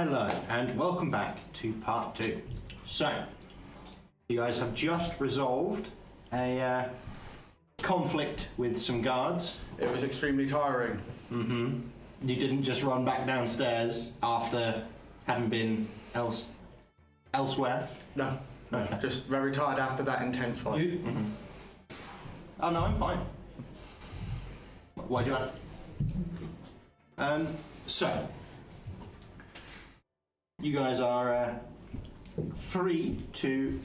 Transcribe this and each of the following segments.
Hello, and welcome back to part 2. So, you guys have just resolved a conflict with some guards. It was extremely tiring. Mm-hmm. You didn't just run back downstairs after having been elsewhere? No, Okay. just very tired after that intense fight. Mm-hmm. Oh no, I'm fine. Why do you ask? So, you guys are free to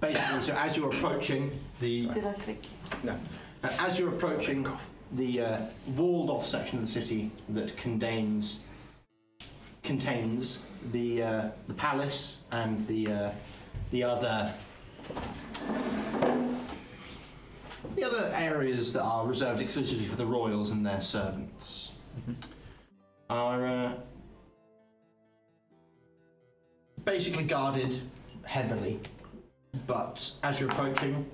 basically. So as you're approaching the, Did I click? No. as you're approaching the walled-off section of the city that contains the palace and the other areas that are reserved exclusively for the royals and their servants, are basically guarded heavily. But as you're approaching,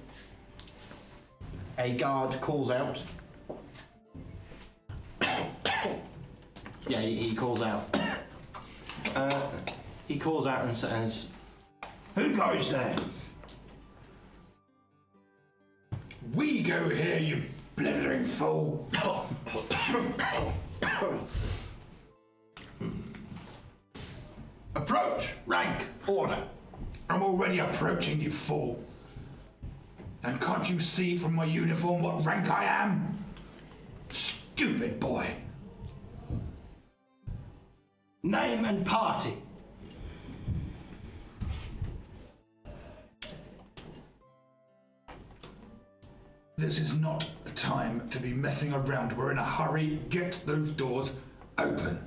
a guard calls out. Yeah, he calls out. He calls out and says, "Who goes there?" We go here, you blithering fool! Approach! Rank! Order! I'm already approaching, you fool! And can't you see from my uniform what rank I am? Stupid boy! Name and party. This is not the time to be messing around. We're in a hurry. Get those doors open.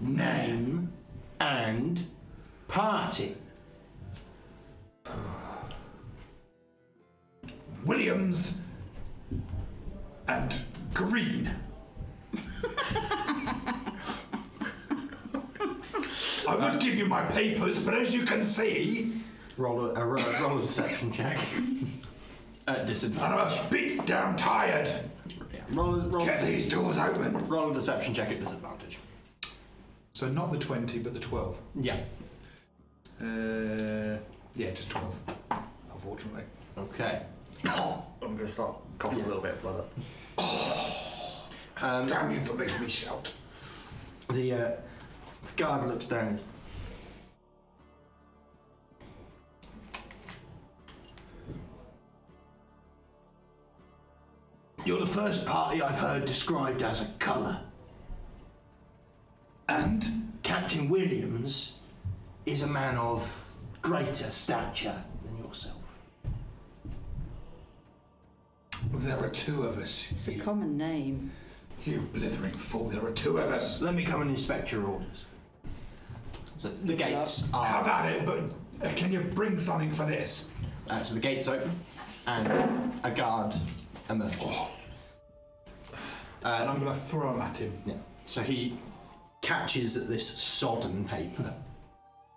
Name and party. Williams and Green. I would give you my papers, but as you can see, Roll a deception check. At I'm disadvantage. a bit damn tired. Yeah, roll Get these doors open. a deception check at disadvantage. So not the 20, but the 12. Yeah. Yeah, just 12. Unfortunately. Okay. I'm going to start coughing a little bit of blood up. Damn you for making me shout. The guard looks down. You're the first party I've heard described as a colour. And Captain Williams is a man of greater stature than yourself. there are two of us. It's a common name. You blithering fool, there are two of us. Let me come and inspect your orders. So the gates are... Have at it, but can you bring something for this? So the gates open, and a guard emerges. And I'm going to throw him at him. Yeah. So he catches this sodden paper,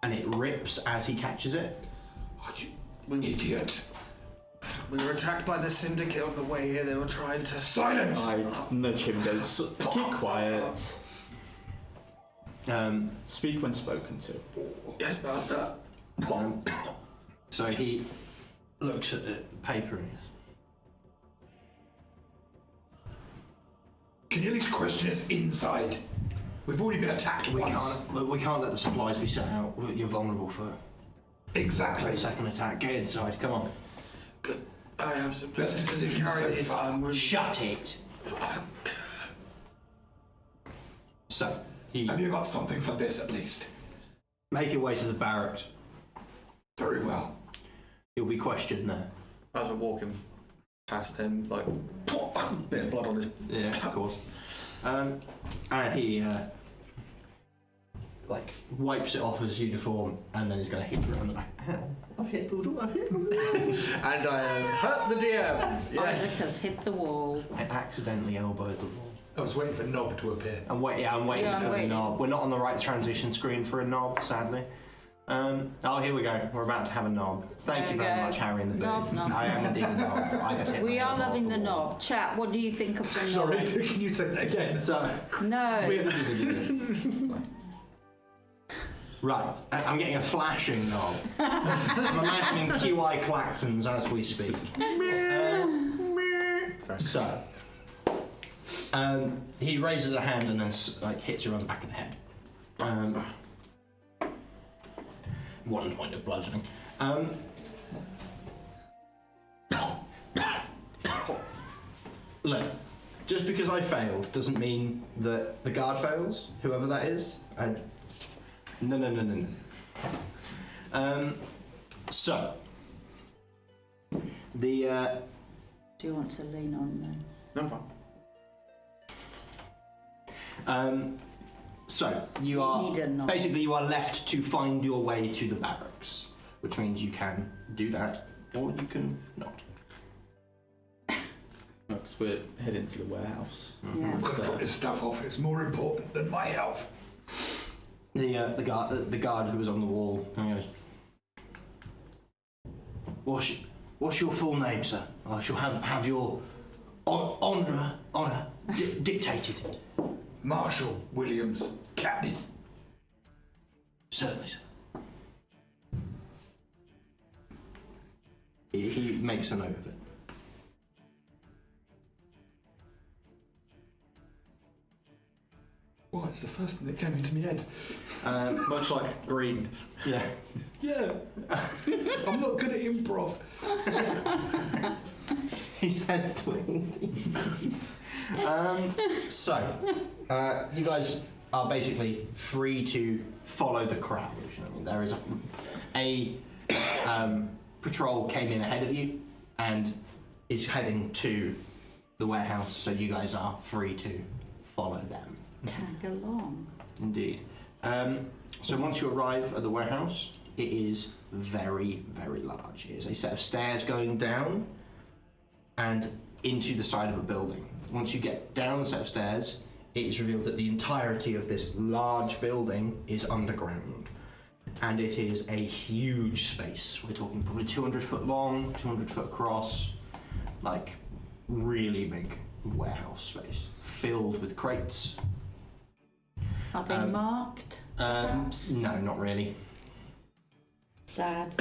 and it rips as he catches it. Oh, you idiot. We were attacked by the syndicate on the way here. They were trying to... Silence! I nudge him and goes, keep quiet. Speak when spoken to. Yes, master. So he looks at the paper and Can you at least question us inside? We've already been attacked we once. can't let the supplies be set out. You're vulnerable for Exactly. a second attack. Get inside. Come on. Good. I have some Best places to decision carry so this. far. I'm wounded. Shut it. So he Have you got something for this at least? make your way to the barracks. Very well. You'll be questioned there. As we're walking past him, like, bit of blood on his... Yeah, of course. And he like wipes it off his uniform, and then he's going to hit you around the back. Ow, I've hit him. And I have hurt the DM. Yes. Yes. has hit the wall. I accidentally elbowed the wall. I was waiting for Knob to appear. I'm waiting Yeah, I'm for waiting. the knob. We're not on the right transition screen for a knob, sadly. Oh, here we go. We're about to have a knob. Thank There you we very go. much, Harry in the booth. Knob. I am indeed a knob. I have hit We my are loving the off wall. knob. Chat, what do you think of the Sorry, knob? can you say that again? So, No. Right, I'm getting a flashing knob. I'm imagining QI klaxons as we speak. So, he raises a hand and then hits her on the back of the head. 1 point of bludgeoning. Look, just because I failed doesn't mean that the guard fails, whoever that is. No. So, the Do you want to lean on then? No problem. So you Need are a knob. basically you are left to find your way to the barracks, which means you can do that or you can not. Because we're heading to the warehouse. Yeah. I've got to drop this stuff off. It's more important than my health. The guard who was on the wall goes, What's your full name, sir? I shall have your honour dictated. Marshall Williams, Captain. Certainly, sir. He makes a note of it. Well, it's the first thing that came into my head. Much like green. Yeah. Yeah. I'm not good at improv. He says, please. You guys are basically free to follow the crowd. If you know what I mean. There is a patrol came in ahead of you and is heading to the warehouse, so you guys are free to follow them. Tag along. Indeed. So once you arrive at the warehouse, it is very, very large. It is a set of stairs going down and into the side of a building. Once you get down the set of stairs, it is revealed that the entirety of this large building is underground. And it is a huge space. We're talking probably 200 foot long, 200 foot across, like really big warehouse space filled with crates. Are they marked? Perhaps? No, not really. Sad.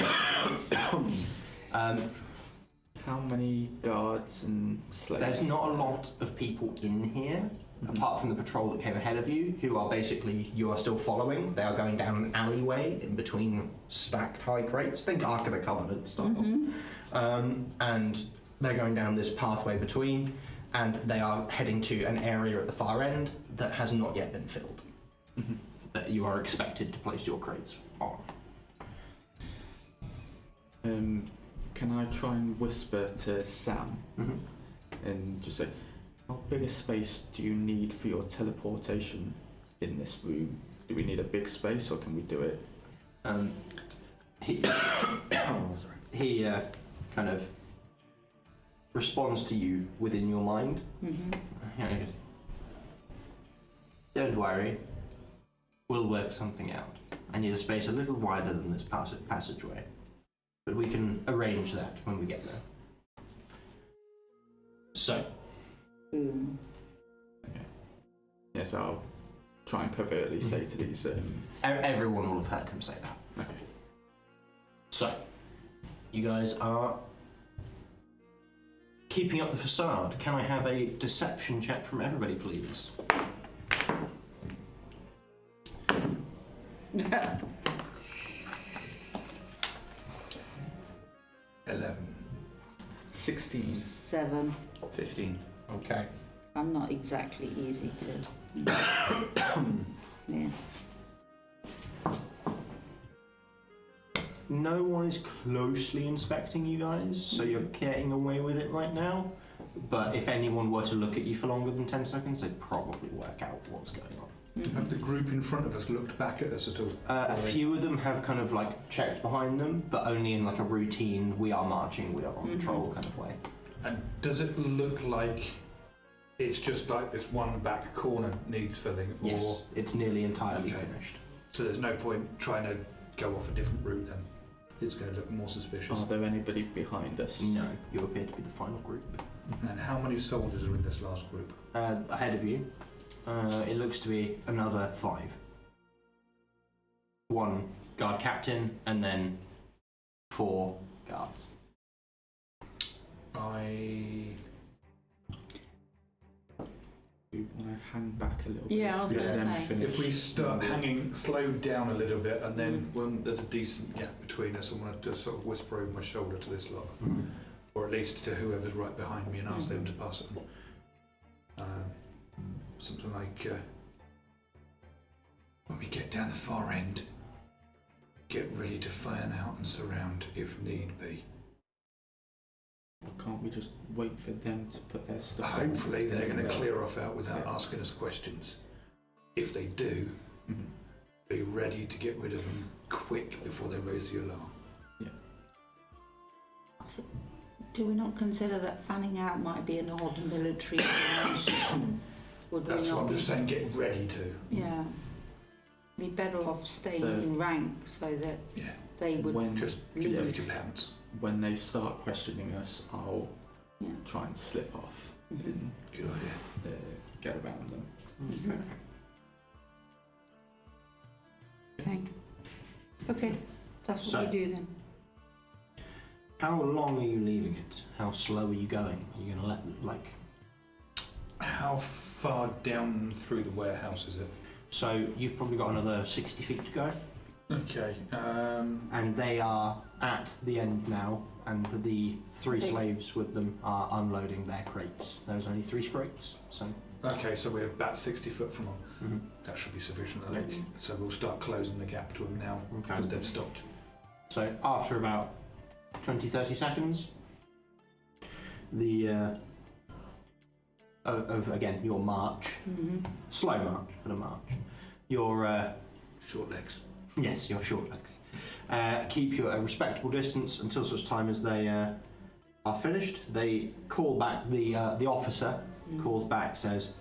How many guards and slaves? There's not a lot of people in here, apart from the patrol that came ahead of you, who are basically, you are still following. They are going down an alleyway in between stacked high crates. Think Ark of the Covenant style. And they're going down this pathway between, and they are heading to an area at the far end that has not yet been filled. That you are expected to place your crates on. Can I try and whisper to Sam and just say, how big a space do you need for your teleportation in this room? Do we need a big space or can we do it? He kind of responds to you within your mind. He goes, don't worry, we'll work something out. I need a space a little wider than this passageway. But we can arrange that when we get there. So. Boom. Okay. Yes, I'll try and covertly say to these. Everyone will have heard him say that. Okay. So, you guys are keeping up the facade. Can I have a deception check from everybody, please? 11. 16. 7. 15. Okay. I'm not exactly easy to. Yes. No one is closely inspecting you guys, so you're getting away with it right now. But if anyone were to look at you for longer than 10 seconds, they'd probably work out what's going on. Have the group in front of us looked back at us at all? A few of them have kind of like checked behind them, but only in like a routine, we are marching, we are on patrol kind of way. And does it look like it's just like this one back corner needs filling? Yes, Or, it's nearly entirely Okay. finished. so there's no point trying to go off a different route then? It's going to look more suspicious. Are there anybody behind us? No, you appear to be the final group. And how many soldiers are in this last group? Ahead of you, it looks to be another 5. 1 guard captain, and then 4 guards. We want to hang back a little bit. Yeah, I was Yeah, going then to say. finish. If we start hanging, slow down a little bit, and then when there's a decent gap between us, I'm going to just sort of whisper over my shoulder to this lot, or at least to whoever's right behind me, and ask them to pass it on. Something like, when we get down the far end, get ready to fan out and surround if need be. Can't we just wait for them to put their stuff down? Hopefully they're going to Yeah. clear off out without Yeah. asking us questions. If they do, be ready to get rid of them quick before they raise the alarm. Do we not consider that fanning out might be an odd military formation? Would we That's what not I'm be- just saying, get ready to. Yeah. Be better off staying So- in rank so that Yeah, they would. When, just get Yeah. ready to pounce. when they start questioning us, I'll Yeah. try and slip off Mhm. and Good idea. get around them. Okay. Okay. That's what So- we do then. How long are you leaving it? How slow are you going? Are you going to let, like... How far down through the warehouse is it? So you've probably got another 60 feet to go. Okay. And they are at the end now, and the 3 Okay. slaves with them are unloading their crates. There's only 3 crates, so... Okay, so we're about 60 foot from them. That should be sufficient, I think. So we'll start closing the gap to them now Okay. because they've stopped. So after about 20-30 seconds, the of again your march, slow march, but a march. Your Short legs. yes, your short legs. Keep you at a respectable distance until such time as they are finished. They call back the officer. Calls back, says,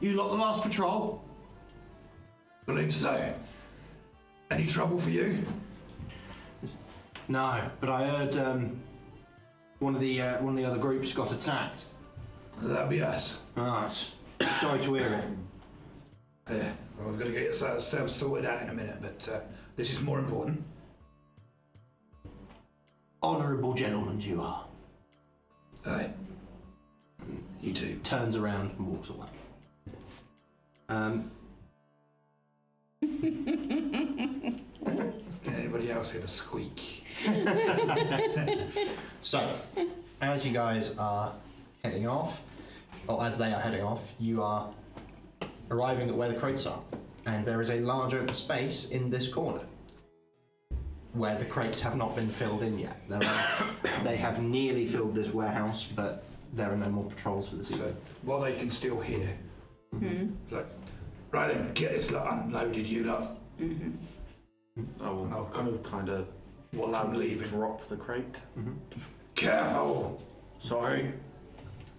"You lot the last patrol?" Believe so. Any trouble for you? No, but I heard one of the other groups got attacked. That'll be us. Ah, sorry to hear it. Yeah, well, we've got to get ourselves sorted out in a minute, but this is more important. Honourable gentlemen you are. Aye. You too. Turns around and walks away. Can anybody else hear the squeak? So, as you guys are heading off, or as they are heading off, you are arriving at where the crates are. And there is a large open space in this corner where the crates have not been filled in yet. They have nearly filled this warehouse, but there are no more patrols for this So evening. while they can still hear, it's like, right then, get this lot unloaded, you lot. I will I'll kind of Watch them loudly leaving. drop the crate. Careful. Sorry.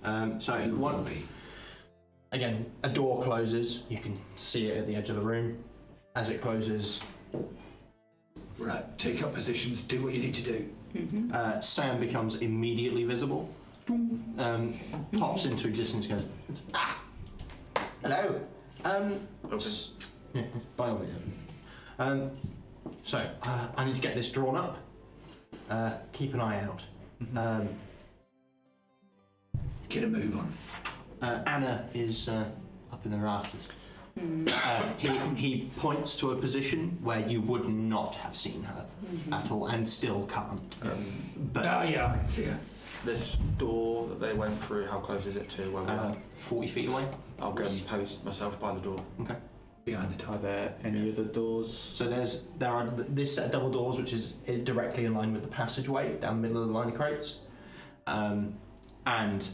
So, You one, will be. again, a door closes. You can see it at the edge of the room. As it closes, Right, take up positions, do what you need to do. Sam becomes immediately visible. Pops into existence and goes, "Ah! Hello! Open. By all means. So, I need to get this drawn up. Keep an eye out. Get a move on. Anna is up in the rafters. He points to a position where you would not have seen her at all, and still can't. But Oh yeah, I can see her. This door that they went through, how close is it to where we are? 40 feet away. I'll go and post myself by the door. Okay. Behind the door. Are there any other doors? So there are this set of double doors, which is directly in line with the passageway down the middle of the line of crates, and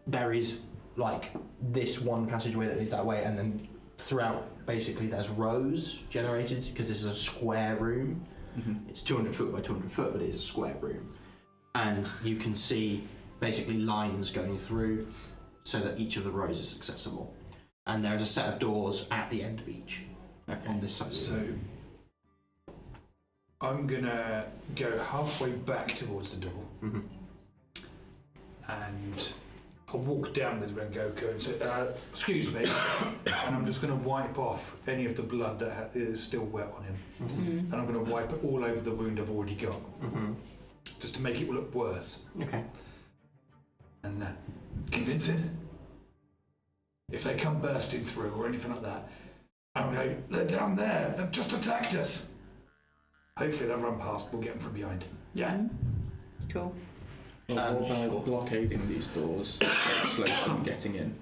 there is like this one passageway that leads that way, and then throughout basically there's rows generated because this is a square room. It's 200 foot by 200 foot, but it is a square room, and you can see basically lines going through so that each of the rows is accessible. And there's a set of doors at the end of each on this side. So I'm gonna go halfway back towards the door and I'll walk down with Rengoku and say, excuse me, and I'm just going to wipe off any of the blood that is still wet on him. Mm. And I'm going to wipe it all over the wound I've already got, just to make it look worse. Okay. And convincing. If they come bursting through or anything like that, I'm going, they're down there, they've just attacked us. Hopefully they'll run past, we'll get them from behind. Yeah? Cool. Well, what about blockading these doors to slow them getting in?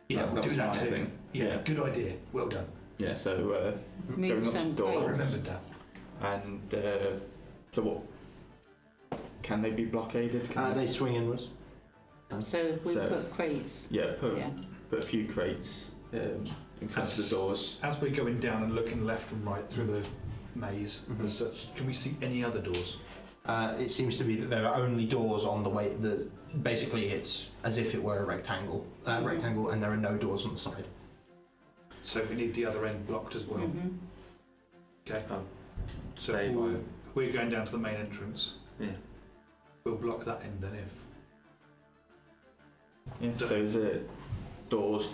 Yeah, That we'll do was that my too. thing. Yeah, good idea. Well done. Yeah, so Move going up to some the I doors. crates. remembered that. And so what? Can they be blockaded? Can They swing inwards. So if we So- put crates, Yeah, put yeah. a few crates in front of the doors. As we're going down and looking left and right through the maze as such, can we see any other doors? It seems to be that there are only doors on the way. Basically, it's as if it were a rectangle, and there are no doors on the side. So we need the other end blocked as well. Okay. So Stay by. we're going down to the main entrance. Yeah. We'll block that end then if. Yeah. So is it doors?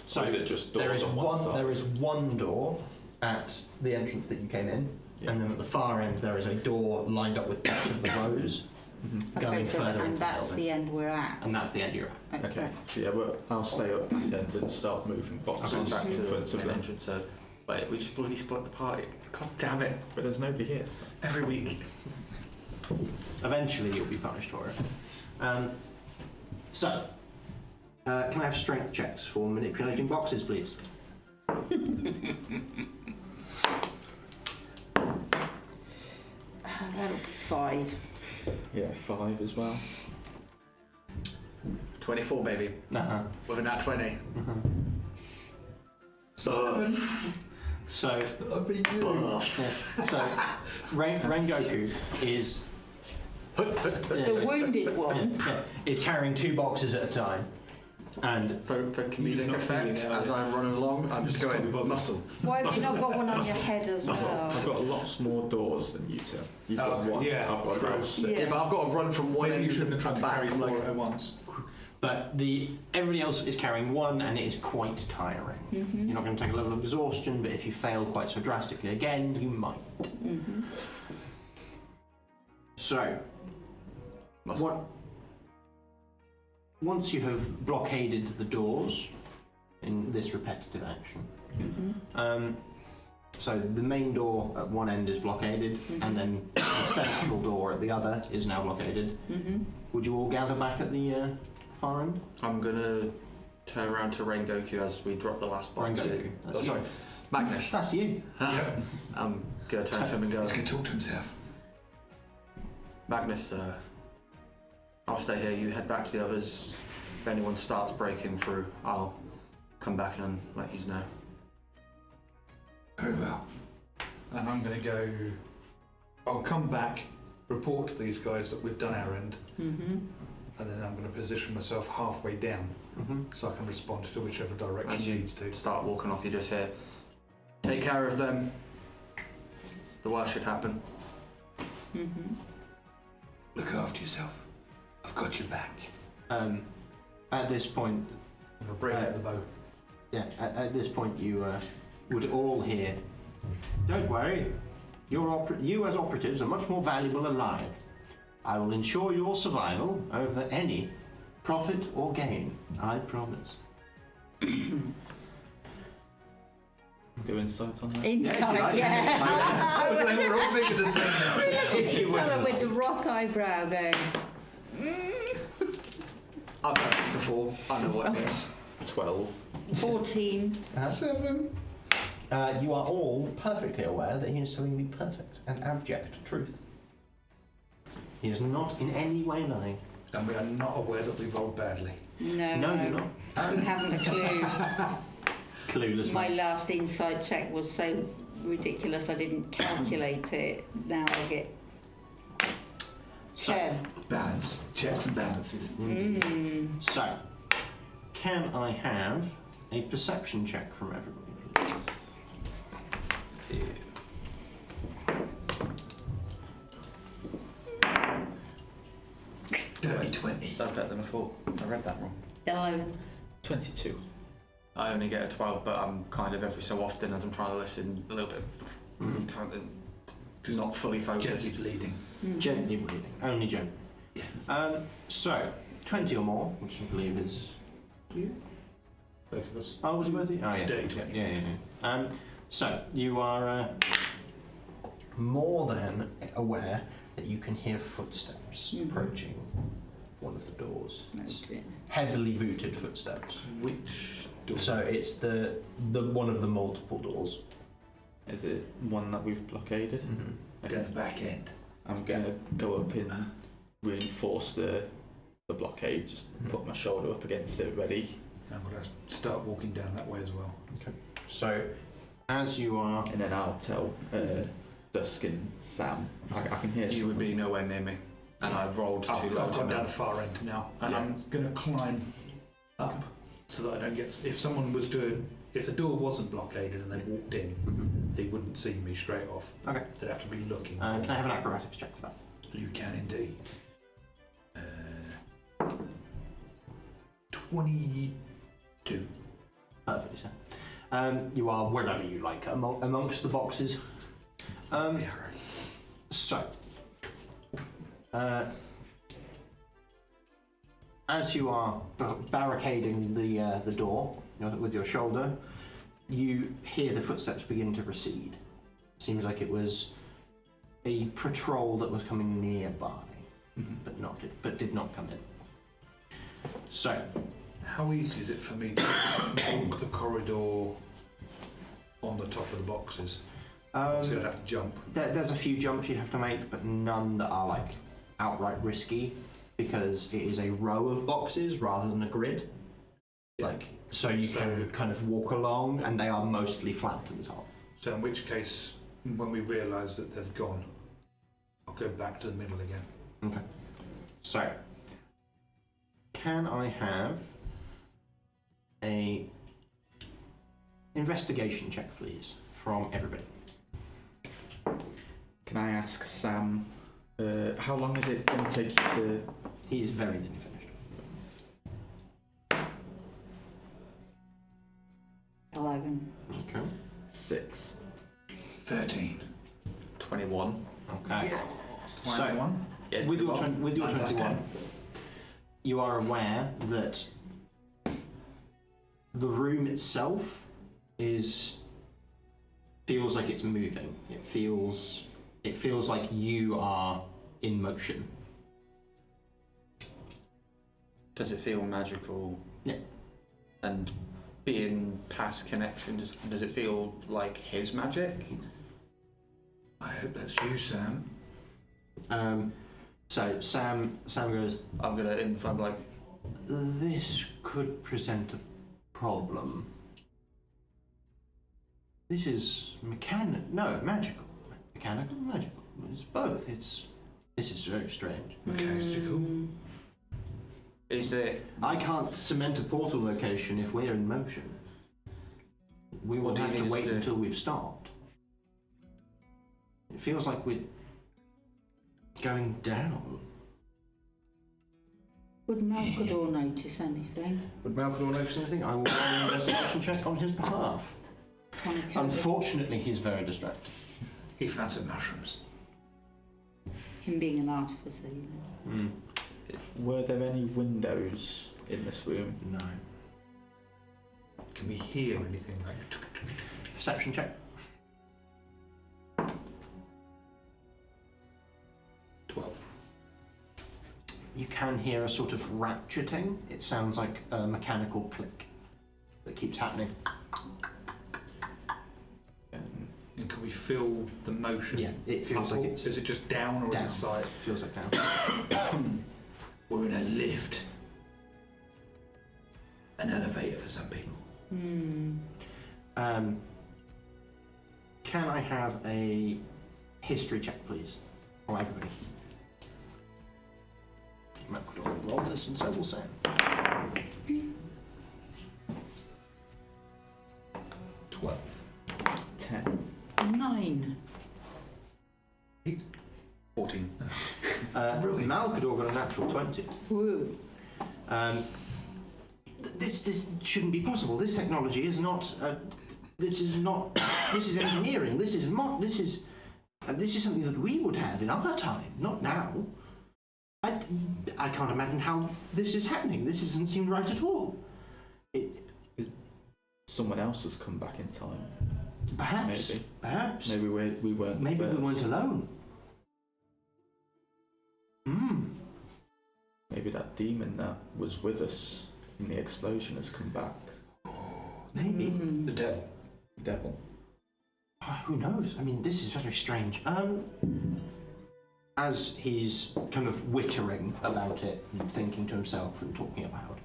So or is it just doors there is on one side? There is one door at the entrance that you came in, Yeah. and then at the far end there is a door lined up with each of the rows going Okay, so further and into that's the the building. end we're at. And that's the end you're at. Okay. So yeah, I'll stay up that end and start moving boxes I'm back in to front the of main them. entrance, so wait, we just bloody split the party. God damn it. But there's nobody here. So. Every week. Eventually you'll be punished for it. So, can I have strength checks for manipulating boxes, please? That'll be 5. Yeah, 5 as well. 24, baby. Uh-huh. With a nat 20. 7. So, I'll be you. so Rengoku is The wounded one. is carrying 2 boxes at a time, and For You're comedic just not effect, feeling it, as are you? I'm running along, I'm just Just can't be going bothered. muscle. Why have you not got one on your head as I've well? got lots more doors than you two. You've got Oh, one. yeah, I've got true. about 6. Yeah, but I've got to run from one Maybe end you shouldn't have tried to back, carry 4 like, at once. but everybody else is carrying 1, and it is quite tiring. You're not going to take a level of exhaustion, but if you fail quite so drastically again, you might. So, muscle. once you have blockaded the doors in this repetitive action, so the main door at one end is blockaded, and then the central door at the other is now blockaded. Would you all gather back at the far end? I'm gonna turn around to Rengoku as we drop the last box. Rengoku, that's Oh, you. sorry. Magnus. That's you. I'm gonna turn to him and go, He's going to talk to himself. Magnus, I'll stay here. You head back to the others. If anyone starts breaking through, I'll come back and let you know. Very well. And I'm going to go. I'll come back, report to these guys that we've done our end, and then I'm going to position myself halfway down so I can respond to whichever direction As you needs to. start walking off, you just hear, take care of them. The worst should happen. Look after yourself. I've got your back. At this point, I'm going to break out the bow. yeah, at this point you would all hear, "Don't worry, you as operatives are much more valuable alive. I will ensure your survival over any profit or gain, I promise." Do insight on that. Inside, yeah. We're all thinking the same now. If you Each other would. with the rock eyebrow going. I've heard this before. I know what it means. 12. 14. 7. You are all perfectly aware that he is telling the perfect and abject truth. He is not in any way lying. And we are not aware that we rolled badly. No, No, you're not. We haven't a clue. Clueless. My man. last inside check was so ridiculous I didn't calculate it. Now I get 10. Balance. Checks and balances. So, can I have a perception check from everybody, please? Dirty Dirty 20. That's better than I thought. I read that wrong. 11. 22. I only get a 12, but I'm kind of every so often as I'm trying to listen a little bit, kind of just not fully Gently focused. bleeding. Gently bleeding, only gently. Yeah. So 20 or more, which I believe is you. Both of us. Oh, was it both of you? Oh, yeah. Dirty 20. Yeah. So you are more than aware that you can hear footsteps approaching one of the doors. It's Okay. heavily booted footsteps. Which door? So it's the one of the multiple doors. Is it one that we've blockaded? Mm-hmm. Down the back end. I'm gonna go up and reinforce the blockade. Just put my shoulder up against it, ready. I'm going to start walking down that way as well. So as you are, And then I'll tell Dusk and Sam. I can hear. You would be nowhere near me, and I rolled too I've low gone to down know. the far end now, and Yeah. I'm going to climb up so that I don't get. If someone was to, if the door wasn't blockaded and they walked in, they wouldn't see me straight off. okay. They'd have to be looking. Can I have an acrobatics check for that? You can indeed. 22. Perfectly so. You are wherever you like, amongst the boxes. So, as you are barricading the door with your shoulder, you hear the footsteps begin to recede. Seems like it was a patrol that was coming nearby, but did not come in. So, How easy is it for me to walk the corridor on the top of the boxes? So I'd have to jump. there's a few jumps you'd have to make, but none that are like outright risky, because it is a row of boxes rather than a grid. So you can kind of walk along, and they are mostly flat to the top. So in which case, when we realise that they've gone, I'll go back to the middle again. Okay. So, can I have a investigation check, please, from everybody? Can I ask Sam, how long is it going to take you to... He is very nearly finished. 11. Okay. 6? 13. 21. Okay. So, 21. Yeah, with your 21. 21, 10. you are aware that the room itself feels like it's moving. It feels like you are in motion. Does it feel magical? Yeah. And being past connection, does it feel like his magic? I hope that's you, Sam. So Sam goes, I'm like, this could present a problem. This is magical. Mechanical, magical. It's both. This is very strange. Mechanical. is it? I can't cement a portal location if we're in motion. We will What do you have need to us wait to do? until we've stopped. It feels like we're going down. Would Malkador notice anything? Would Malcolm notice anything? I will do an investigation check on his behalf. On account of Unfortunately, he's very distracted. He found some mushrooms. him being an artificer, you know. Were there any windows in this room? No. Can we hear anything like? Perception check. 12. You can hear a sort of ratcheting. It sounds like a mechanical click that keeps happening. And can we feel the motion? Yeah, it feels like it's Is it just down or down. is it side? Feels like down. We're in a lift. An elevator for some people. Can I have a history check, please, for everybody? Malcolm will roll this, and so will Sam. 12. 10. 9. 14. Malkador got a natural 20. Woo. This shouldn't be possible. This technology is not. This is not. This is engineering. This is not. This is something that we would have in our time, not now. I can't imagine how this is happening. This doesn't seem right at all. Someone else has come back in time. Perhaps. Maybe. Perhaps. Maybe we weren't. Maybe first. we weren't alone. Hmm. Maybe that demon that was with us in the explosion has come back. Maybe. The devil. Devil. Who knows? I mean, this is very strange. As he's kind of wittering about it and thinking to himself and talking aloud,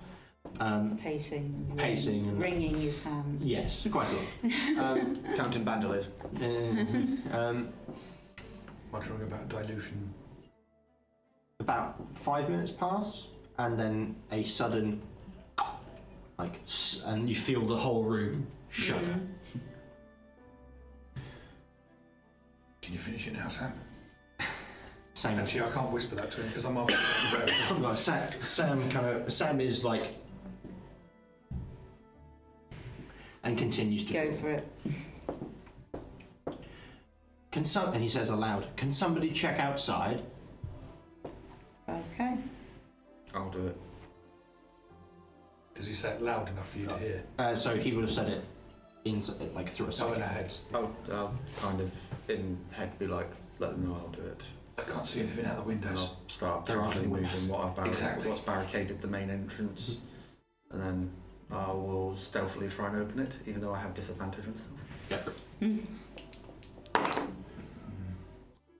Pacing. Pacing and- wringing his hand. yes, quite a lot. Counting bandoliers. Muttering about dilution. About 5 minutes pass, and then a sudden, and you feel the whole room shudder. Can you finish it now, Sam? Same. Actually, I can't whisper that to him because I'm after the road. Sam is like, and continues to Go draw. for it. And he says aloud, "Can somebody check outside?" Okay. I'll do it. Does he say it loud enough for you to hear? So he would have said it like through a Oh, in second. our heads. I'll kind of in head be like, let them know I'll do it. I can't see anything out the And windows. I'll start There aren't gradually any moving windows. Exactly. what's barricaded the main entrance. And then I will stealthily try and open it, even though I have disadvantage and stuff. Go for it.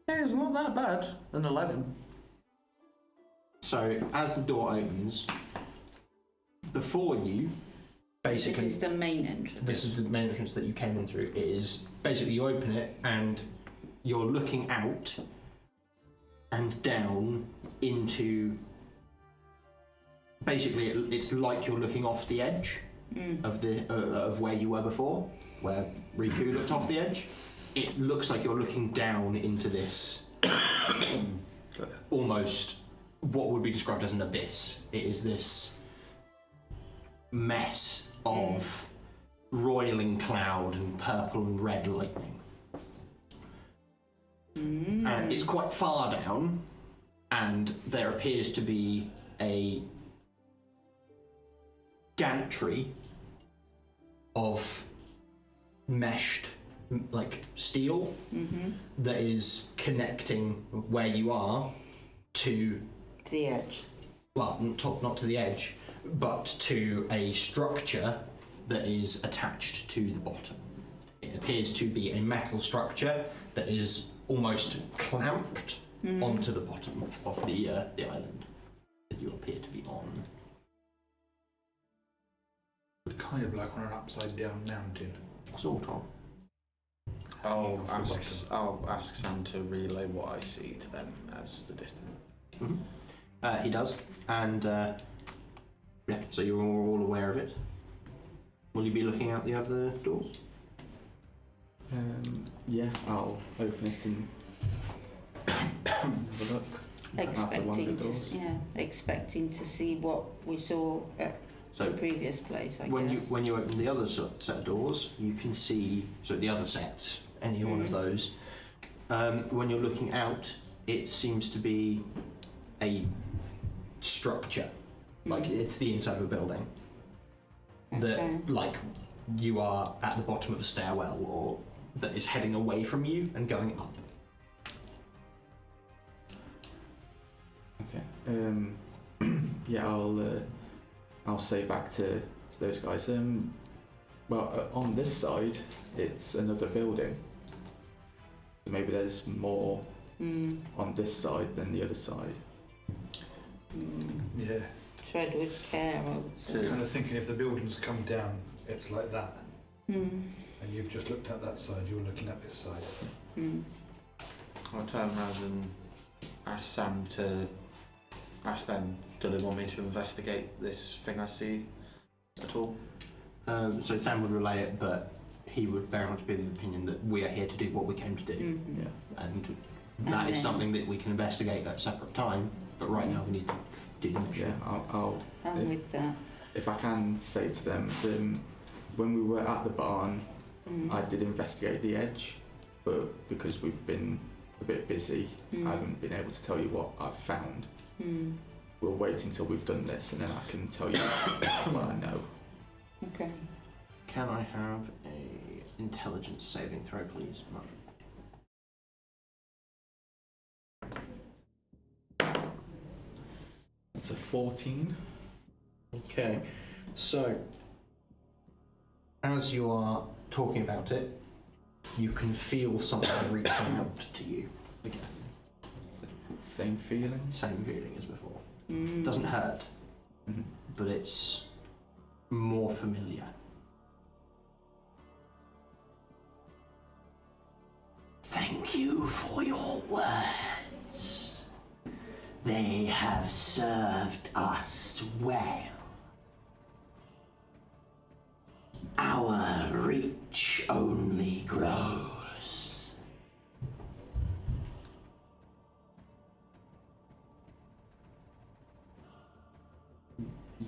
Hey, it's not that bad. An 11. So as the door opens, before you, basically, This is the main entrance. this is the main entrance that you came in through. It is basically you open it and you're looking out and down into. Basically, it's like you're looking off the edge of the of where you were before, where rhi-koo looked off the edge. It looks like you're looking down into this almost what would be described as an abyss. It is this mess of roiling cloud and purple and red lightning. And it's quite far down, and there appears to be a gantry of meshed like steel that is connecting where you are to, The edge. well, not to the edge, but to a structure that is attached to the bottom. It appears to be a metal structure that is almost clamped onto the bottom of the island that you appear to be on. Kind of like on an upside down mountain. Sort of. I'll Off the ask Sam to relay what I see to them as the distance. He does, and yeah, so you're all aware of it. Will you be looking out the other doors? Yeah, I'll open it and have a look. Out the one of the doors. Expecting to see what we saw at So the previous place, I when guess. you open the other set of doors, you can see the other sets, any one of those. When you're looking out, it seems to be a structure, like it's the inside of a building. Okay. That like you are at the bottom of a stairwell, or that is heading away from you and going up. Okay. Yeah, I'll say back to those guys. On this side, it's another building. So maybe there's more on this side than the other side. Yeah. Tread with care, I would say. I'm kind of thinking if the buildings come down, it's like that. Mm. And you've just looked at that side, you're looking at this side. Mm. I'll turn around and ask Sam to ask them, do they want me to investigate this thing I see at all? So Sam would relay it, but he would very much be of the opinion that we are here to do what we came to do, Mhm. Yeah. and that is then- something that we can investigate at a separate time. But right now we need to do the mission. Yeah, I'll I'm If- with that. if I can say to them, when we were at the barn, Mm. I did investigate the edge, but because we've been a bit busy, I haven't been able to tell you what I've found. Mm. We'll wait until we've done this, and then I can tell you what I know. Okay. Can I have a intelligence saving throw, please? Mark? That's a 14. Okay, so as you are talking about it, you can feel something reaching out to you again. Same feeling. Same feeling as before. Mm. Doesn't hurt, Mhm. but it's more familiar. Thank you for your words. They have served us well. Our reach only grows.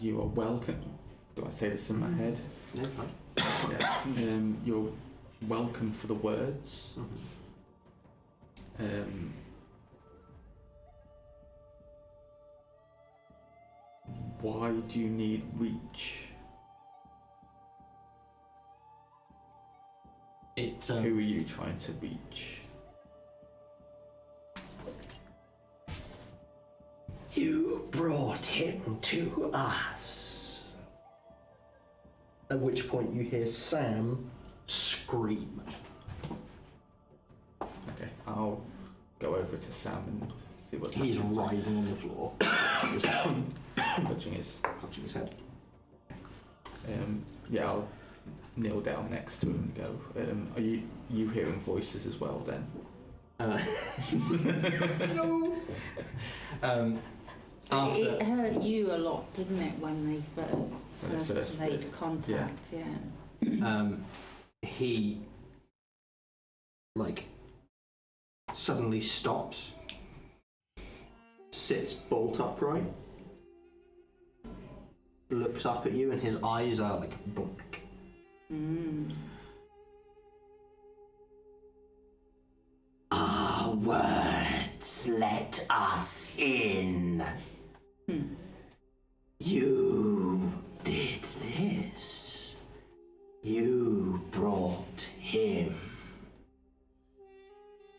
You are welcome. Do I say this in my head? Okay. Yeah. You're welcome for the words. Why do you need reach? Who are you trying to reach? You brought him to us. At which point you hear Sam scream. Okay, I'll go over to Sam and see what's He's happening. writhing on the floor, Touching his. clutching his head. Yeah, I'll kneel down next to him and go. Are you hearing voices as well then? No. After It hurt you a lot, didn't it, when they When they first made did. contact? Yeah. he suddenly stops, sits bolt upright, looks up at you, and his eyes are like black. Mm. Our words let us in. You did this. You brought him.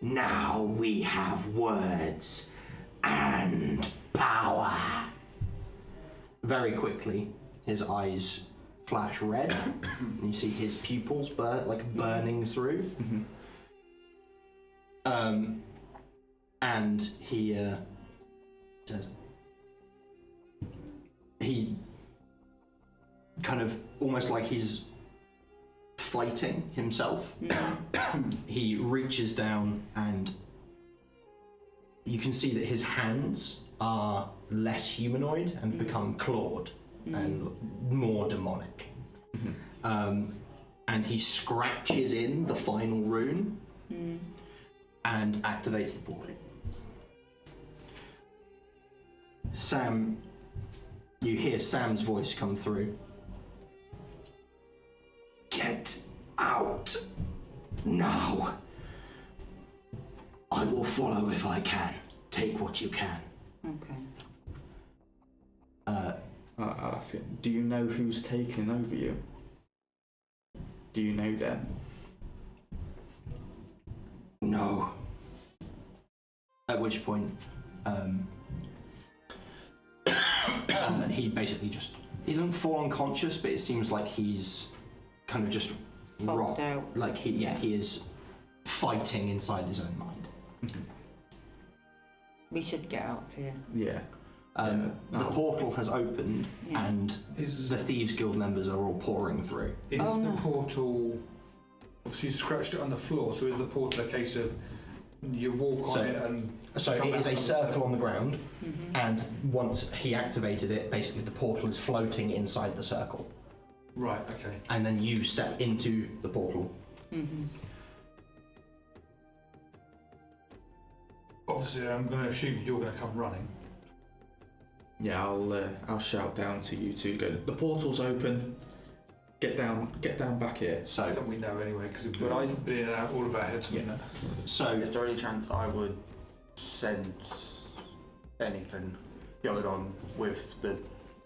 Now we have words and power. Very quickly, his eyes flash red, and you see his pupils burning through. And he says, he kind of almost like he's fighting himself. He reaches down, and you can see that his hands are less humanoid and become clawed and more demonic. And he scratches in the final rune and activates the portal. Sam, you hear Sam's voice come through. Get out now. I will follow if I can. Take what you can. Okay. I'll ask him, do you know who's taken over you? Do you know them? No. At which point, he basically just, he doesn't fall unconscious, but it seems like he's kind of just Fogged out. Like he is fighting inside his own mind. We should get out of here. Yeah. The portal has opened, Yeah. and the Thieves Guild members are all pouring through. Is Oh, the no. portal... Obviously you scratched it on the floor, so is the portal a case of you walk So- on it and... So come it is out a on circle on the ground, Mm-hmm. and once he activated it, basically the portal is floating inside the circle. Right, okay. And then you step into the portal. Mm-hmm. Obviously I'm going to assume you're going to come running. Yeah, I'll shout down to you two. Go. The portal's open. Get down back here. So, I think we know anyway, because we've But I- been in and out all of our heads. Yeah. so Is there any chance I would sense anything going on with the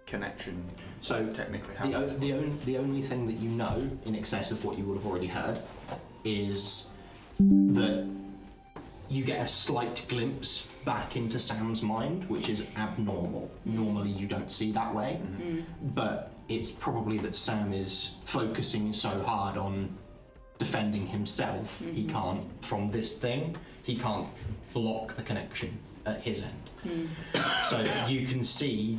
connection? So, Technically, the only thing that you know in excess of what you would have already heard is that you get a slight glimpse back into Sam's mind, which is abnormal. Normally you don't see that way, but it's probably that Sam is focusing so hard on defending himself, he can't, from this thing, he can't block the connection at his end. So you can see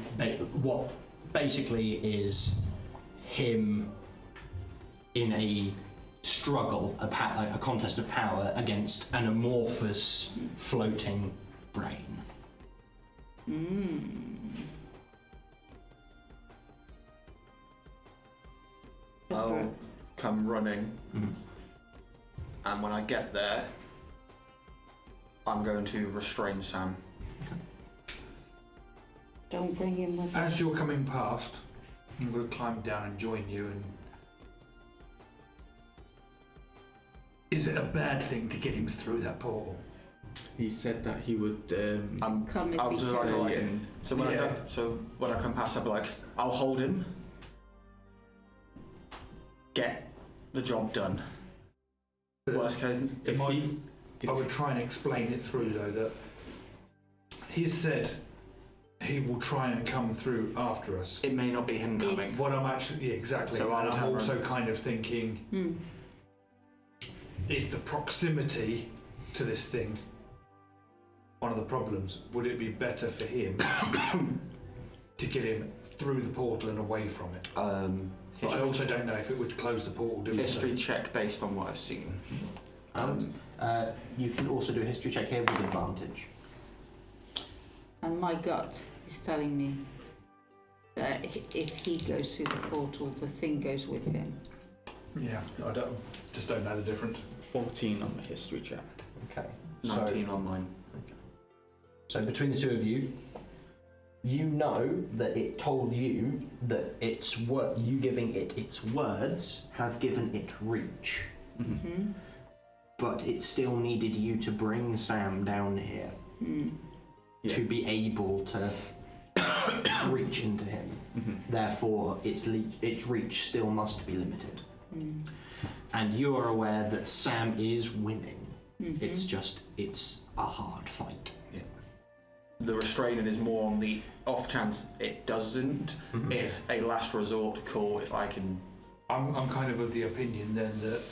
what basically is him in a struggle, a contest of power against an amorphous floating brain. I'll come running, and when I get there, I'm going to restrain Sam. Don't bring him with us. As you're coming past, I'm going to climb down and join you. And is it a bad thing to get him through that portal? He said that he would. Come if I'll he do like, stays. like so when Yeah. when I come past, I'll be like, I'll hold him. Get the job done. But Worst case, If might- he, if I would try and explain it through, though, that he said he will try and come through after us. it may not be him coming. What I'm actually, yeah, exactly. So and I'll I'm tell also her- kind of thinking, is the proximity to this thing one of the problems? Would it be better for him to get him through the portal and away from it? But I also don't know if it would close the portal, do you? History check based on what I've seen. You can also do a history check here with advantage. And my gut is telling me that if he goes through the portal, the thing goes with him. Yeah, I just don't know the difference. 14 on the history check. Okay. 19 on mine. So between the two of you, you know that it told you that you giving it its words have given it reach. But it still needed you to bring Sam down here to be able to reach into him. Therefore, its reach still must be limited. And you are aware that Sam is winning. It's a hard fight. The restraining is more on the off chance it doesn't. It's a last resort call if I can. I'm kind of the opinion then that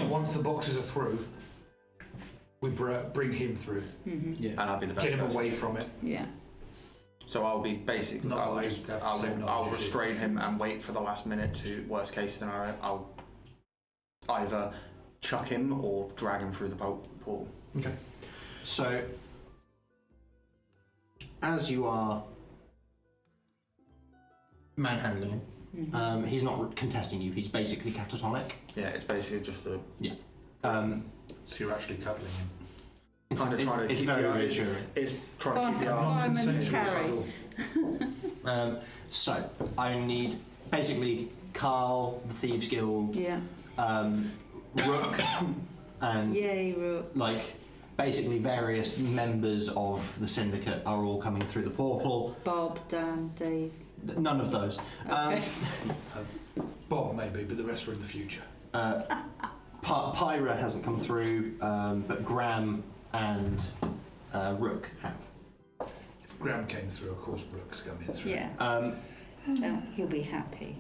once the boxes are through, we bring him through. Yeah. And I'll be the best Get him person away to- from it. Yeah. So I'll be basically. Not that I have the same I'll knowledge as you. restrain him and wait for the last minute to worst case scenario. I'll either chuck him or drag him through the portal. Okay. So, as you are manhandling him, he's not contesting you. He's basically catatonic. Yeah, it's basically just a Um, So you're actually cuddling him. kind of trying to it's keep very the reassuring. It's trying to keep the arms. Fireman's Consensual carry. cuddle. So I need basically Carl, the Thieves Guild, Yeah. Rook, and Yay, Rook. like basically various members of the syndicate are all coming through the portal. Bob, Dan, Dave. None of those. Okay. Bob maybe, but the rest are in the future. Pyra hasn't come through, but Graham and Rook have. If Graham came through, of course Brooks coming through. Yeah. No, he'll be happy.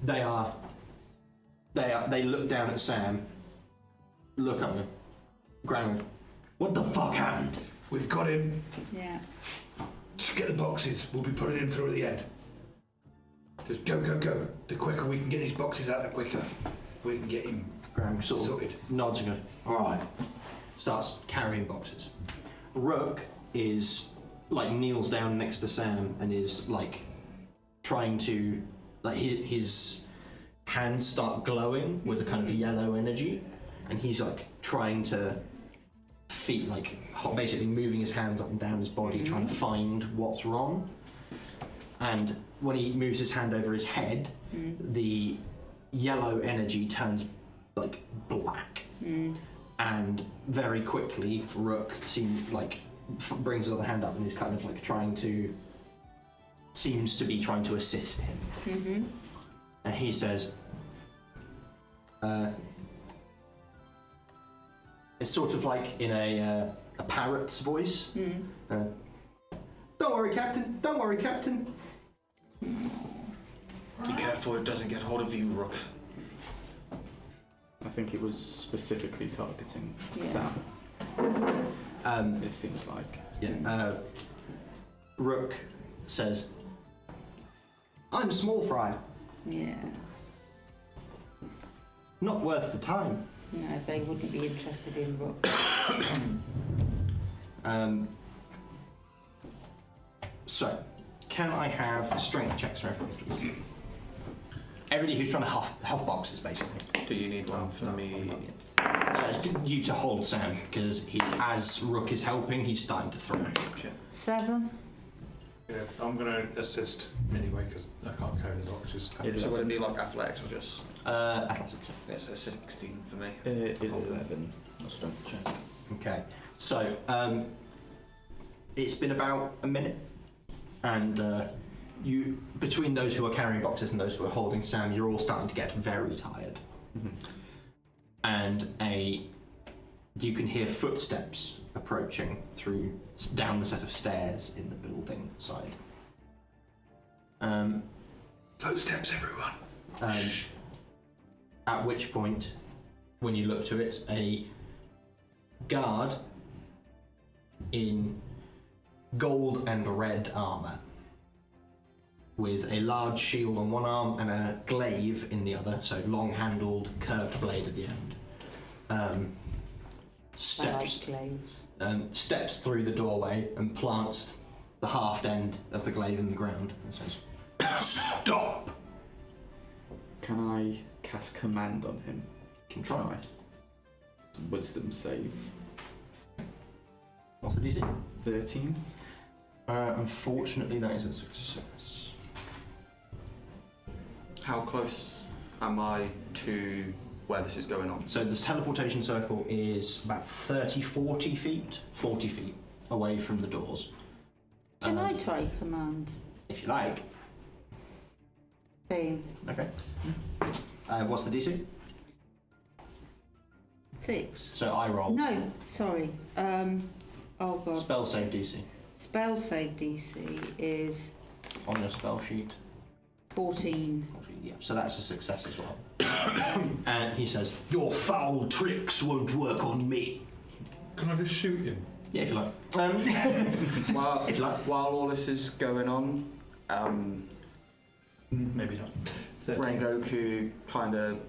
They look down at Sam, look up at him. Graham, what the fuck happened? We've got him. Yeah. Just get the boxes. We'll be putting him through at the end. Just go, go, go. The quicker we can get his boxes out, the quicker we can get him Graham sort of sorted. nods and goes, alright. Starts carrying boxes. Rook is like kneels down next to Sam and is like trying to, like his hands start glowing with a kind of yellow energy, and he's like trying to feet, like basically moving his hands up and down his body, trying to find what's wrong. And when he moves his hand over his head, the yellow energy turns like black. And very quickly, Rook brings his other hand up and is kind of like seems to be trying to assist him. And he says, it's sort of like in a parrot's voice. Don't worry, Captain. Don't worry, Captain. Be careful it doesn't get hold of you, Rook. I think it was specifically targeting Yeah. Sam. It seems like. Yeah. Rook says, I'm small fry. Yeah. Not worth the time. No, they wouldn't be interested in Rook. So, can I have strength checks for everybody, please? Everybody who's trying to huff boxes, basically. Do you need one for me? You to hold Sam, because as Rook is helping, he's starting to throw. 7. Yeah, I'm going to assist anyway because I can't carry the boxes. So would it be like athletics or just? Athletics. Yeah, so 16 for me. 11. A strength check. Okay, so it's been about a minute, and you, between those who are carrying boxes and those who are holding Sam, you're all starting to get very tired. And you can hear footsteps approaching down the set of stairs in the building side. Footsteps, everyone. At which point, when you look to it, a guard in gold and red armor, with a large shield on one arm and a glaive in the other, so long-handled, curved blade at the end. Steps through the doorway and plants the half end of the glaive in the ground and says, "Stop!" Can I cast command on him? Can try. Wisdom save. What's the DC? 13. Unfortunately, that is a success. How close am I to where this is going on? So this teleportation circle is about 40 feet away from the doors. Can I try command? If you like. Same. Okay. What's the DC? 6. So I roll. No, sorry. Oh god. Spell save DC. Spell save DC is On your spell sheet. 14. Yeah, so that's a success as well. And he says, "Your foul tricks won't work on me." Can I just shoot him? Yeah, if you like. While, If you like. while all this is going on, Maybe not. 13. Rengoku kind of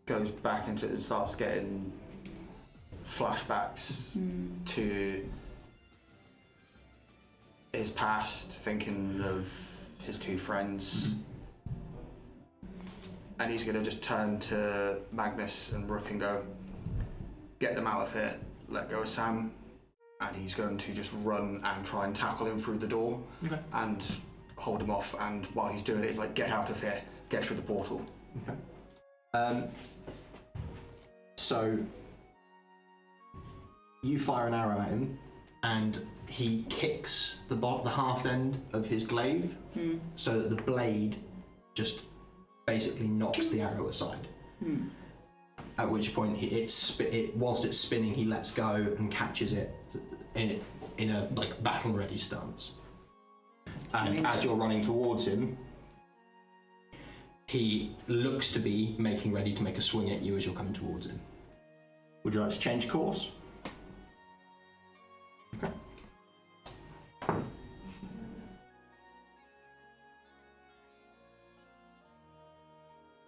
goes back into it and starts getting flashbacks to his past, thinking of his two friends. And he's going to just turn to Magnus and Rook and go, "Get them out of here, let go of Sam." And he's going to just run and try and tackle him through the door and hold him off. And while he's doing it, he's like, "Get out of here, get through the portal." Okay. So you fire an arrow at him, and he kicks the half end of his glaive, so that the blade just basically knocks the arrow aside. At which point, whilst it's spinning, he lets go and catches it in a like battle-ready stance. And as you're running towards him, he looks to be making ready to make a swing at you as you're coming towards him. Would you like to change course? Okay.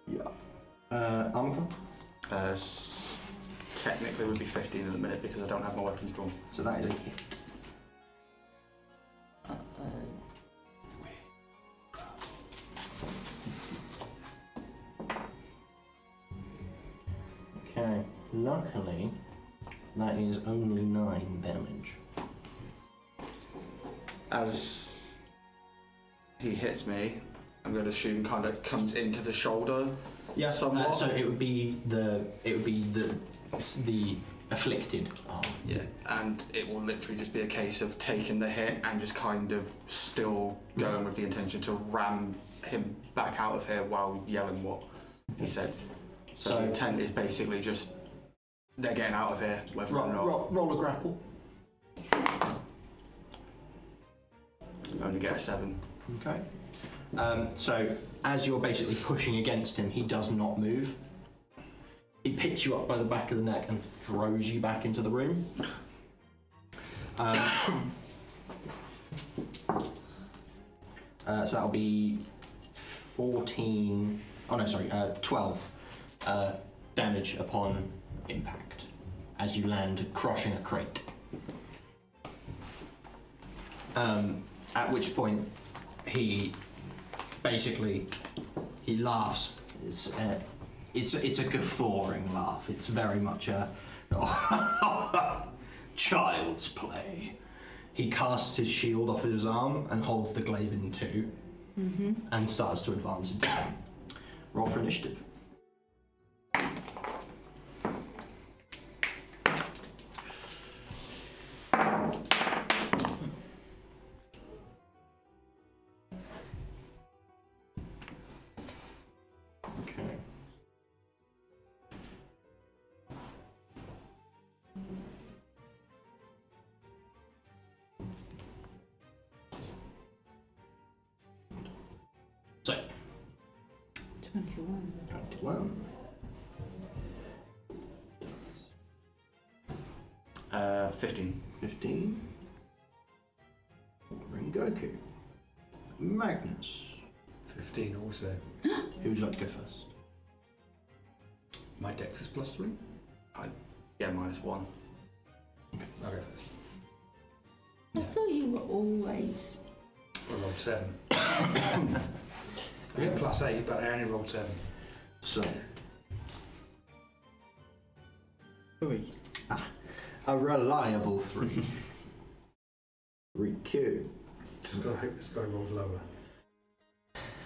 Yeah. Armor? Technically would be 15 in a minute because I don't have my weapons drawn. So that is a hit. Okay. Luckily, That is only 9 damage. As he hits me, I'm going to assume kind of comes into the shoulder. Yeah. Somewhat. So it would be the afflicted arm. Yeah, and it will literally just be a case of taking the hit and just kind of still going with the intention to ram him back out of here while yelling what he said. So the intent is basically just they're getting out of here, whether or not. Roll a grapple. Only get a 7. Okay. So as you're basically pushing against him, he does not move. He picks you up by the back of the neck and throws you back into the room. So that'll be 14. Oh no, sorry, 12 damage upon impact as you land, crushing a crate. At which point he laughs. It's a guffawing laugh. It's very much a child's play. He casts his shield off his arm and holds the glaive in two, and starts to advance into them. Roll for initiative. Okay. So, 21. 21. 15. 15. Rengoku. Magnus. 15 also. Who would you like to go first? My dex is +3. Yeah, -1. I'll go first. I thought you were always. I rolled 7. I get +8, but I only rolled 7. So, 3. a reliable 3. rhi-koo. Just gotta hope this guy rolls lower.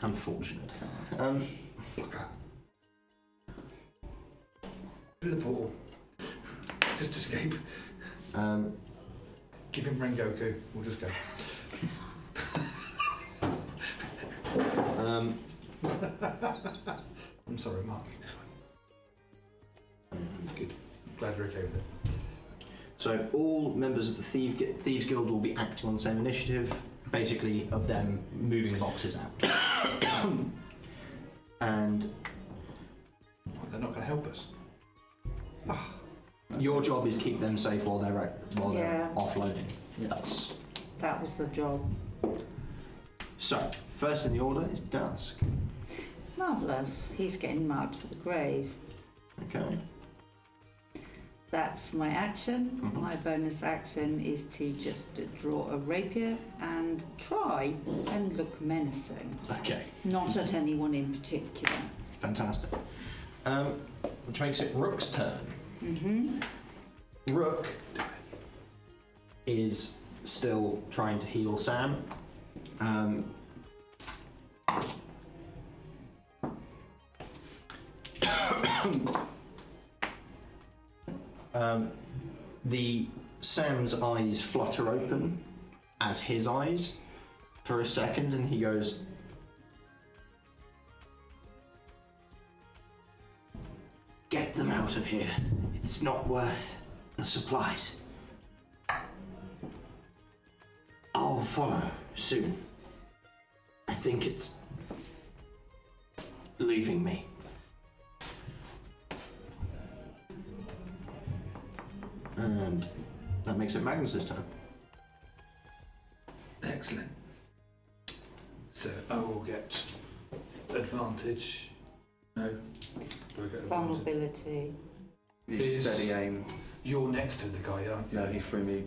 Unfortunate. Okay. Through the portal. Just escape. Give him Rengoku. We'll just go. I'm sorry, Mark. This one. Good. Glad you're okay with it. So all members of the Thieves Guild will be acting on the same initiative, basically of them moving boxes out. And They're not going to help us. your job is keep them safe while they're Yeah. offloading. Yeah. That was the job. So first in the order is Dusk. Marvellous. He's getting marked for the grave. Okay. That's my action. Mhm. My bonus action is to just draw a rapier and try and look menacing. Okay. Not at anyone in particular. Fantastic. Which makes it Rook's turn. Mm-hmm. Rook is still trying to heal Sam. The Sam's eyes flutter open as his eyes for a second, and he goes, "Get them out of here. It's not worth the supplies. I'll follow soon. I think it's leaving me." And that makes it Magnus's turn. Excellent. So I will get advantage. No. Do I get advantage? Vulnerability. He's Is- steady aim. You're next to the guy, aren't you? No, he threw me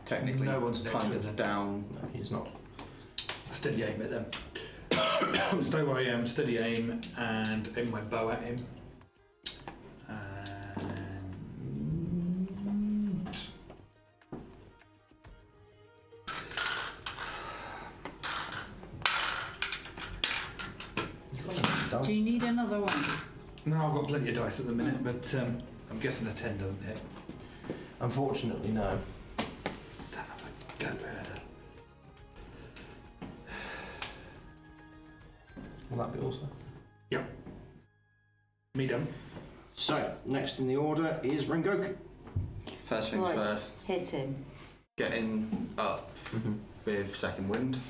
technically No one's next kind to of him. down. No, he's not. Steady aim at them. Stay where I am, steady aim, and aim my bow at him. And dice. Do you need another one? No, I've got plenty of dice at the minute, but I'm guessing a 10 doesn't hit. Unfortunately, no. Son of a gun. Will that be also? Me done. So, next in the order is Rengoku. First things Right. first, Hit him. getting up with second wind.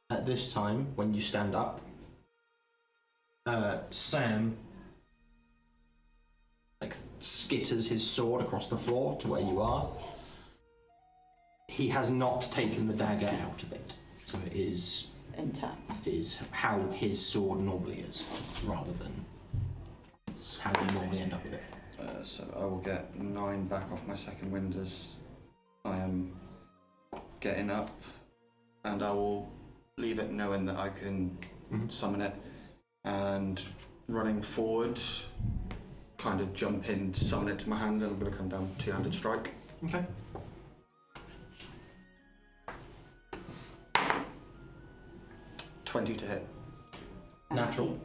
At this time, when you stand up, Sam skitters his sword across the floor to where you are. He has not taken the dagger out of it, so it is Intact. how his sword normally is, rather than how you normally end up with it. So I will get 9 back off my second wind as I am getting up, and I will leave it knowing that I can summon it, and running forward, kind of jump in, summon it to my hand, and I'm going to come down two-handed strike. Okay. $20 to hit. And Natural.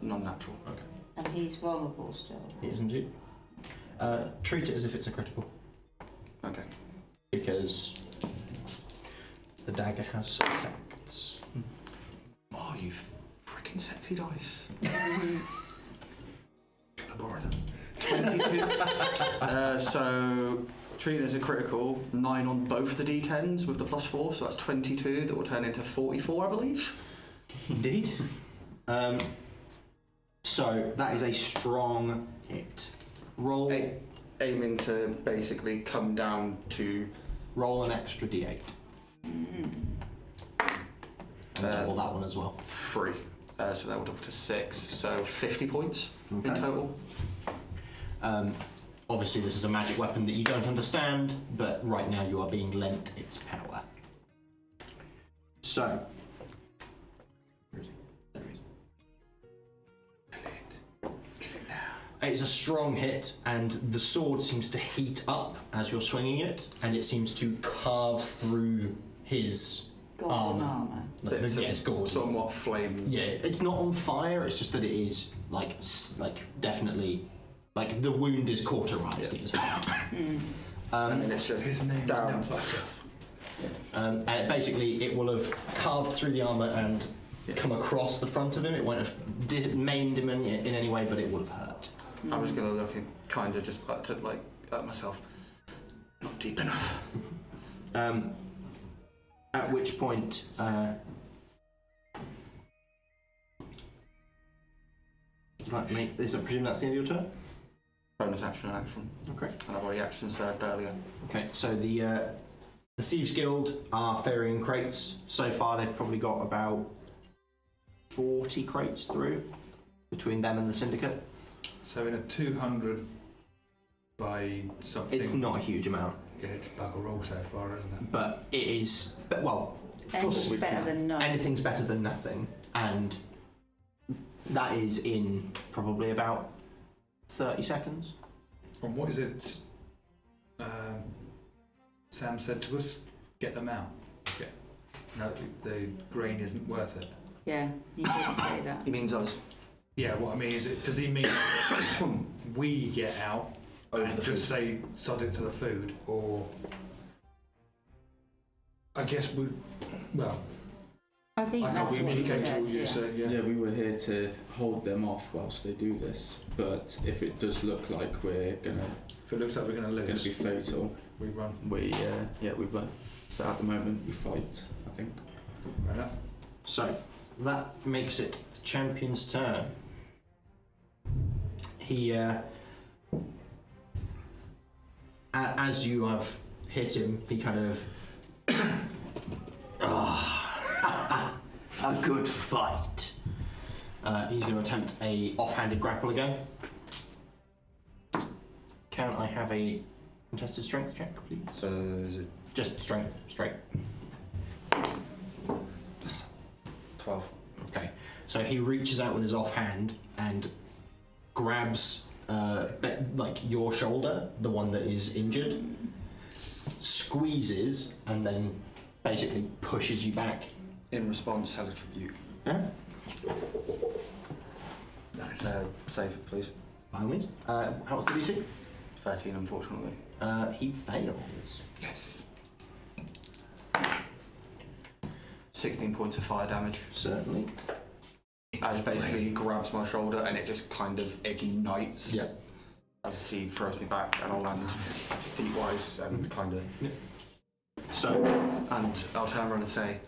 Non-natural. Okay. And he's vulnerable still. He is indeed. Treat it as if it's a critical, Okay. because the dagger has effects. Oh, you freaking sexy dice. Can I borrow them? 22. So treat it as a critical, 9 on both the d10s with the +4, so that's 22. That will turn into 44, I believe. Indeed. So that is a strong hit. Roll. Aiming to basically come down to Roll an extra d8. And double that one as well. 3. So that will double to 6. So 50 points in Okay. total. Obviously, this is a magic weapon that you don't understand, but right now you are being lent its power. So. Where is he? There he is. It's a strong hit, and the sword seems to heat up as you're swinging it, and it seems to carve through his Golden armour. it's gorgeous. Somewhat flame. Yeah, it's not on fire. It's just that it is like definitely like the wound is cauterized. It is hot. And then it's just His name down. is now Butter. And basically, it will have carved through the armor and come across the front of him. It won't have maimed him in any way, but it would have hurt. I'm just gonna look and kind of just at myself. Not deep enough. At which point, I presume that's the end of your turn? Bonus action and action. Okay. And I've already action served earlier. Okay, so the Thieves Guild are ferrying crates. So far, they've probably got about 40 crates through between them and the Syndicate. So in a 200 by something. It's not a huge amount, Yeah, it's bugger all so far, isn't it? but it is. Well, Anything's better than none. anything's better than nothing, and that is in probably about 30 seconds. And what is it Sam said to us? Get them out. Yeah. No, the grain isn't worth it. Yeah, you did say that. He means us. Yeah, what I mean is, does he mean we get out Over and the just say sod it to the food, or I guess I think I that's thought we what you communicated said, what you yeah. said, Yeah, we were here to hold them off whilst they do this, but if it does look like we're gonna If it looks like we're going to lose, be fatal, we run. we run. So at the moment we fight, I think. Fair enough. So that makes it the champion's turn. He, as you have hit him, he kind of, a good fight. He's going to attempt a offhanded grapple again. Can I have a contested strength check, please? So is it Just strength, straight. 12? Okay, so he reaches out with his offhand and grabs your shoulder, the one that is injured, squeezes, and then basically pushes you back. In response, Hellish Rebuke. Yeah. Nice. Save, please. By all means. What's the DC? 13, unfortunately. He fails. Yes. 16 points of fire damage. Certainly. As basically he grabs my shoulder and it just kind of ignites. Yeah. As he throws me back, and I'll land feet-wise and kind of. So. And I'll turn around and say,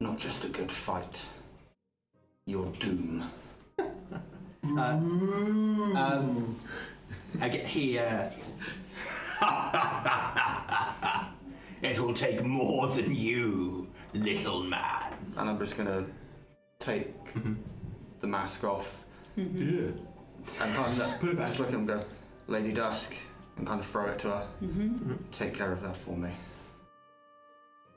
"Not just a good fight. Your doom." I get here. It will take more than you, little man. And I'm just gonna take the mask off Yeah. and kind of Put it back. just look at him and go, "Lady Dusk," and kind of throw it to her. Take care of that for me.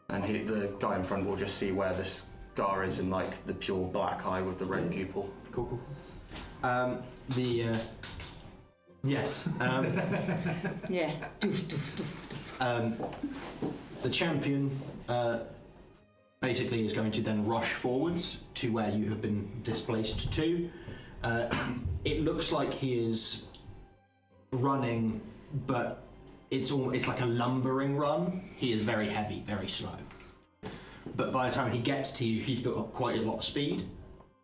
And the guy in front will just see where this scar is in like the pure black eye with the red pupil. Cool. Yes. Yeah. Doof, doof, doof. The champion basically is going to then rush forwards to where you have been displaced to. It looks like he is running, but it's like a lumbering run. He is very heavy, very slow. But by the time he gets to you, he's built up quite a lot of speed.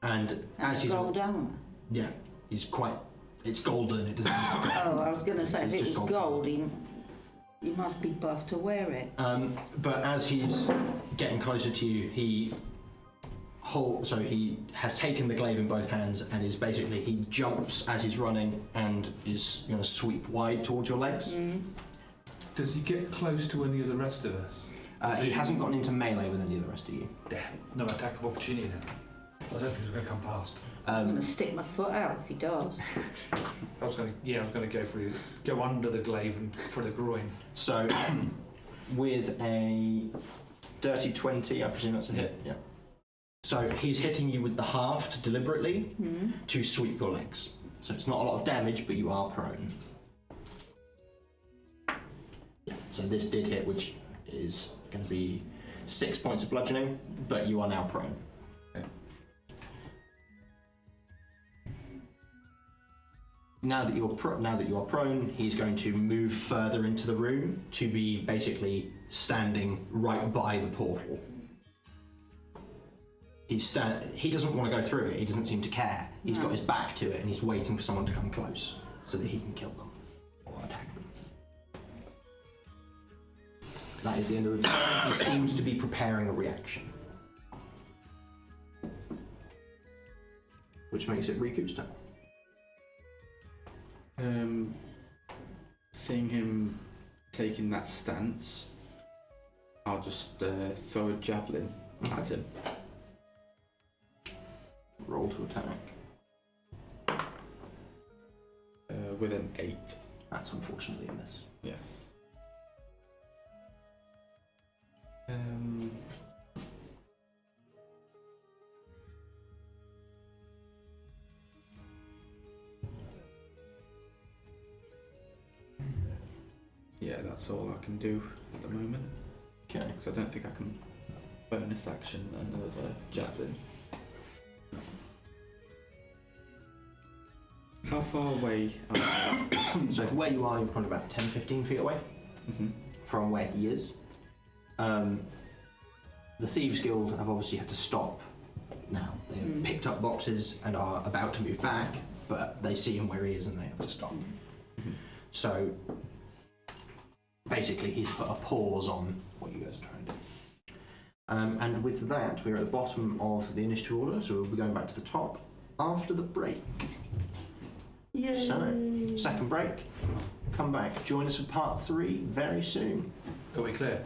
And as he's Gold armor. yeah, he's quite. It's golden. It doesn't. Oh, I was going to say, if It's it was just gold, he must be buff to wear it. But as he's getting closer to you, he has taken the glaive in both hands and is basically, he jumps as he's running and is going to sweep wide towards your legs. Does he get close to any of the rest of us? He hasn't gotten into melee with any of the rest of you. Damn. No attack of opportunity then. I was hoping he was going to come past. I'm going to stick my foot out if he does. I was going to go under the glaive and for the groin. So, with a dirty 20, I presume that's a hit. Yeah. So he's hitting you with the haft deliberately to sweep your legs. So it's not a lot of damage, but you are prone. Yeah. So this did hit, which is going to be 6 points of bludgeoning, but you are now prone. Now that you are prone, he's going to move further into the room to be basically standing right by the portal. He doesn't want to go through it. He doesn't seem to care. He's got his back to it, and he's waiting for someone to come close so that he can kill them or attack them. That is the end of the turn. He seems to be preparing a reaction, which makes it rhi-koo's turn. Seeing him taking that stance, I'll just throw a javelin at him. Roll to attack. With an 8. That's unfortunately a miss. Yes. Yeah, that's all I can do at the moment. Okay. Because I don't think I can bonus action another javelin. How far away am I? So where you are, you're probably about 10-15 feet away from where he is. The Thieves Guild have obviously had to stop now. They have picked up boxes and are about to move back, but they see him where he is and they have to stop. So basically he's put a pause on what you guys are trying to do. And with that, we're at the bottom of the initiative order, so we'll be going back to the top after the break. Yay. So, second break. Come back. Join us for part 3 very soon. Are we clear?